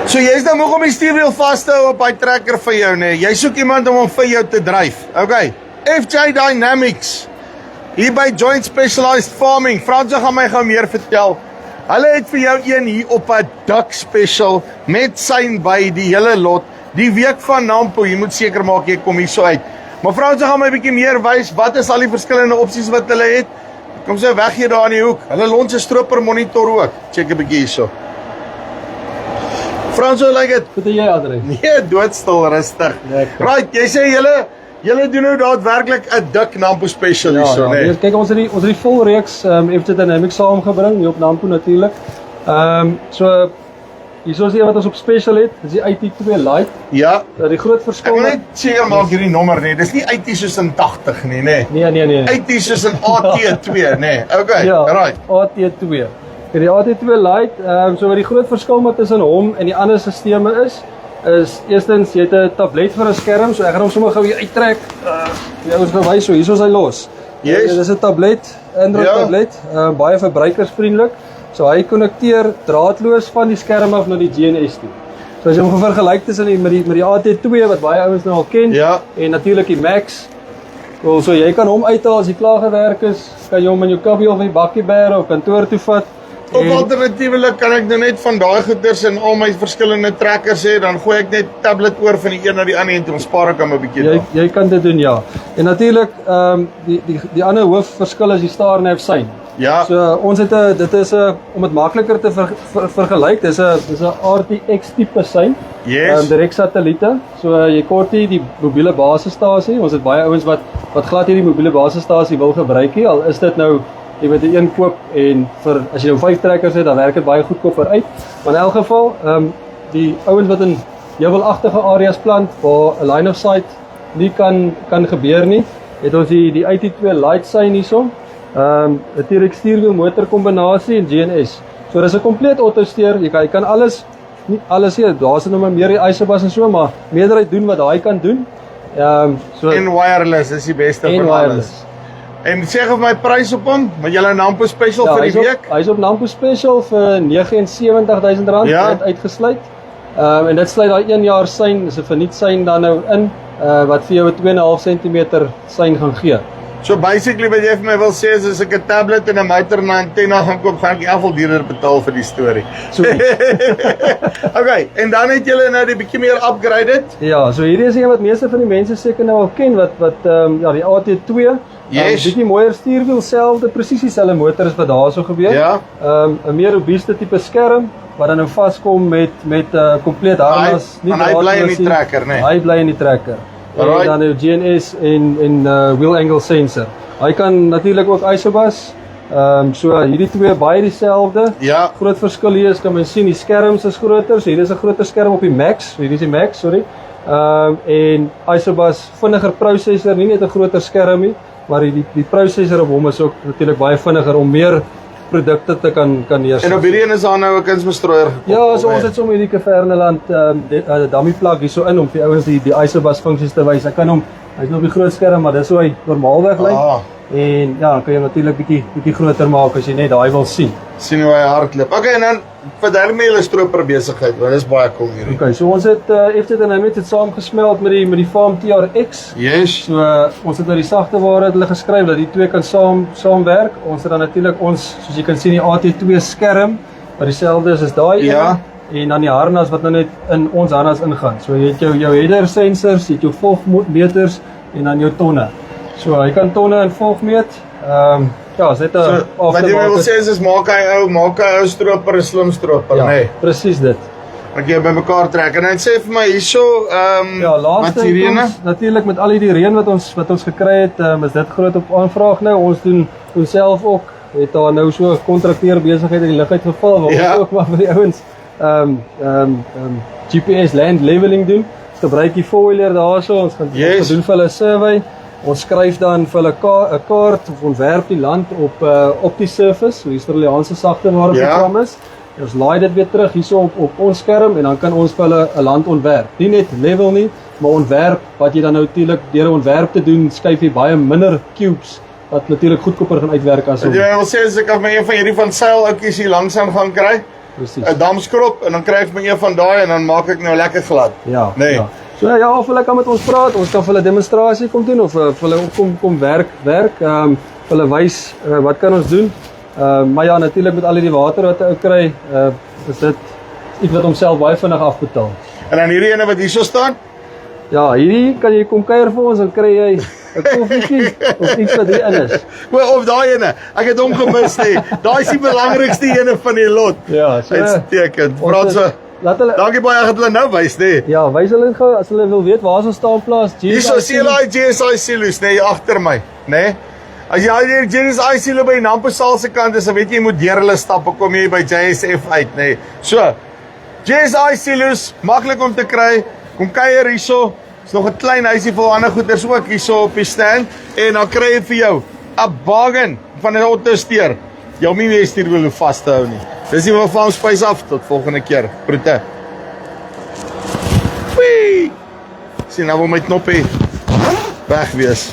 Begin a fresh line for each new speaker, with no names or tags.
So jy is nou moeg om die stuurwiel vas te hou op die trekker vir jou, nee. Jy soek iemand om vir jou te dryf. Okay. FJ Dynamics. Hier by Joint Specialized Farming. Franse gaan my gou meer vertel. Hulle het vir jou een hier op 'n duck special met sein by die hele lot. Die week van Nampo, jy moet seker maak jy kom hier so uit. Maar Franse gaan my 'n bietjie meer wys, wat is al die verskillende opsies wat hulle het. Kom so weg hier daar in die hoek. Hulle lons 'n stroper monitor ook. Check 'n bietjie hierso. Frans, hoe lyk dit?
Wat het jy adres?
Nee, doodstil, rustig.
Lekker.
Right, jy sê julle doen nou daadwerklik 'n dik Nampo special hierso, nee.
Ja, kyk ons het die vol reeks FJ Dynamics saamgebring hier op Nampo natuurlik. So hierso is die wat ons op special het. Dis die IT2 Lite.
Ja.
Die groot
Ek
verskil
wil net seker maak hierdie nommer nie. Dis nie IT soos in 80 nie, nee.
Nee.
IT soos in AT2, nee. Okay,
Ja,
right.
AT2. Die AT2 Lite, so wat die groot verskil met tussen hom en die ander sisteme is eerstens jy het 'n tablet vir 'n skerm, so ek gaan hom sommer gou hier uittrek. Jy ons gaan wys so, hierso is hy los.
Yes.
Dis 'n tablet, Android tablet, baie verbruikersvriendelik. So hy konnekteer draadloos van die skerm af na die GNS toe. So as jy hom vergelyk tussen met die AT2 wat baie ouens nou al ken,
Ja.
en natuurlik die Max. So jy kan hom uithaal as jy klaar gewerk is, kan jy hom in jou kaffie of in die bakkie bære of kantoor toe vat.
Of alternatiewelik kan ek nou net van daai goeders in al my verskillende trekkers hê, dan gooi ek net tablet oor van die een na die ander en toe spaar ek hom 'n bietjie.
Jy kan dit doen, ja. En natuurlik, die ander hoofverskil is die StarNav sein.
Ja.
So ons het dit is om dit makliker te vergelyk, dis 'n RTX tipe sein.
Yes.
Direk satelliete. So jy kort hier die mobiele basisstasie. Ons het baie ouens wat glad hierdie mobiele basisstasie wil gebruik hier. Al is dit nou jy moet 'n koop en as jy nou 5 trekkers het, dan werk dit baie goedkoop uit. Maar in elk geval, die ouens wat in heuwelagtige areas plant waar 'n line of sight nie kan gebeur nie, het ons die IT2 Lite sein hierso. Natuurlik stuurwiel motor kombinasie en GNS. So dis 'n kompleet autosteer. Jy kan alles, nie alles hier, daar's nog maar meer die Isobus en so, maar meerderheid doen wat hy kan doen. So
En wireless is die beste
en
van
wireless.
alles. En sê gou my prys op hom, met julle Nampo special vir die week.
Hy's op Nampo special vir R79,000 net uitgesluit. En dit sluit daai 1 jaar sein, dis 'n verniet sein dan nou in wat vir jou 'n 2,5 cm sein gaan gee.
So basically wat jy vir my wil sê is as ek 'n tablet en 'n motor en 'n antenna gaan koop, gaan ek in elk geval duurder betaal vir die storie.
So
Okay, en dan het julle nou die bietjie meer upgraded.
ja, so hierdie is een wat meeste van die mense seker nou al ken wat die AT2
Yes.
bietjie mooier stuurwiel, selfde presies dieselfde motor is wat daarso gebeur.
Ja.
'n meer robuuste tipe skerm wat dan nou vaskom met kompleet harnas,
En hy bly in die trekker, nee.
Hy bly in die trekker.
Alright.
En dan nou GNS en wheel angle sensor. Hy kan natuurlik ook Isobus. So hierdie twee baie dieselfde.
Ja.
Groot verskil hier is kan mens sien die skerms is groter. So hier is 'n groter skerm op die Max. Hierdie is die Max, sorry. En Isobus vinniger prosesor, nie net 'n groter skerm nie, maar die prosesor op hom is ook natuurlik baie vinniger om meer produkte te kan neersit.
En op hierdie een is daar nou 'n kunsbestrooier.
Ja, so ons het sommer hierdie Caverneland dummy plug hierso in om vir ouens die Isobus funksies te wys. Ek kan hom, hy's nog op die groot skerm, maar dis hoe hy normaalweg lyk. En ja, dan kan jy natuurlik bietjie groter maak as jy net daai wil sien.
Sien hoe hy hardloop. Okay, en dan verduidelik my julle stroper besigheid, want dis baie cool hierdie.
Okay, so ons het FJ Dynamics het saamgesmelt met die Farm TRX.
Yes.
So ons het nou die sagte ware het hulle geskryf dat die twee kan saamwerk. Ons het dan natuurlik soos jy kan sien die AT2 skerm wat dieselfde is as daai
Ja.
en dan die harnas wat nou net in ons harnas ingaan. So jy het jou header sensors, jy het jou volgmeters en dan jou tonne. So jy kan tonne en volg meet. Ja, is net 'n
So, wat jy wil sê is maak hy ou stroper 'n slim stroper,
ja,
nee.
presies dit.
Ek jy by mekaar trek. En dan sê vir my hierso,
Ja, laaste natuurlik met al hierdie reën wat ons gekry het, is dit groot op aanvraag nou. Ons doen self ook het daar nou so 'n kontrakteur besigheid in die lug uitgeval waar
Ja.
ons ook maar vir die ouens GPS land leveling doen. Ons gebruik die four-wheeler daarso, ons gaan
Yes.
doen vir hulle 'n survey. Ons skryf dan vir hulle 'n kaart of ontwerp die land op die surface, so die Australiese sagteware
Ja.
program is. En ons laai dit weer terug hierso op ons skerm en dan kan ons vir hulle 'n land ontwerp. Nie net level nie, maar ontwerp wat jy dan nou natuurlik deur 'n ontwerp te doen, skuif jy baie minder cubes wat natuurlik goedkoper gaan uitwerk as
Jy wil sê as ek af my een van hierdie van seil oudjies hier langs aan gaan kry,
Presies.
'n damskrop en dan kry ek my een van daai en dan maak ek nou lekker glad.
Ja,
Nee.
ja. So ja, of hulle kan met ons praat, ons kan vir hulle demonstrasie kom doen of vir hulle kom werk, vir hulle wys wat kan ons doen. Maar ja, natuurlik met al die water wat 'n ou kry, is dit iets wat homself baie vinnig afbetaal.
En dan hierdie ene wat hierso staan,
Ja, hierdie kan jy kom kuier vir ons en kry jy 'n koffietjie of iets wat hierin is.
of daai ene. Ek het hom gemis nie. Daai is die belangrikste ene van die lot.
Ja, so
Uitstekend.
ons
Franse,
is- laat hulle
dankie baie dat hulle nou wys, nee.
Ja, wys hulle gou as hulle wil weet waar ons staan plaas.
Hierso sien jy daai GSI silo's, nee, hier agter my, nê? As jy hier GSI silo by Nampo-Saal se kant is, dan weet jy moet deur hulle stap, dan kom jy by JSF uit, nê? So, GSI silo's, maklik om te kry. Kom kuier hierso. Is nog 'n klein huisie vol ander goeders ook hierso op die stand en dan kry jy vir jou 'n bargain van 'n autosteer. Jou nie weer stuur wil vas te hou nie. Dis nie wat van spys af tot volgende keer. Groete. Wee! Sien nou met knoppie weg wees.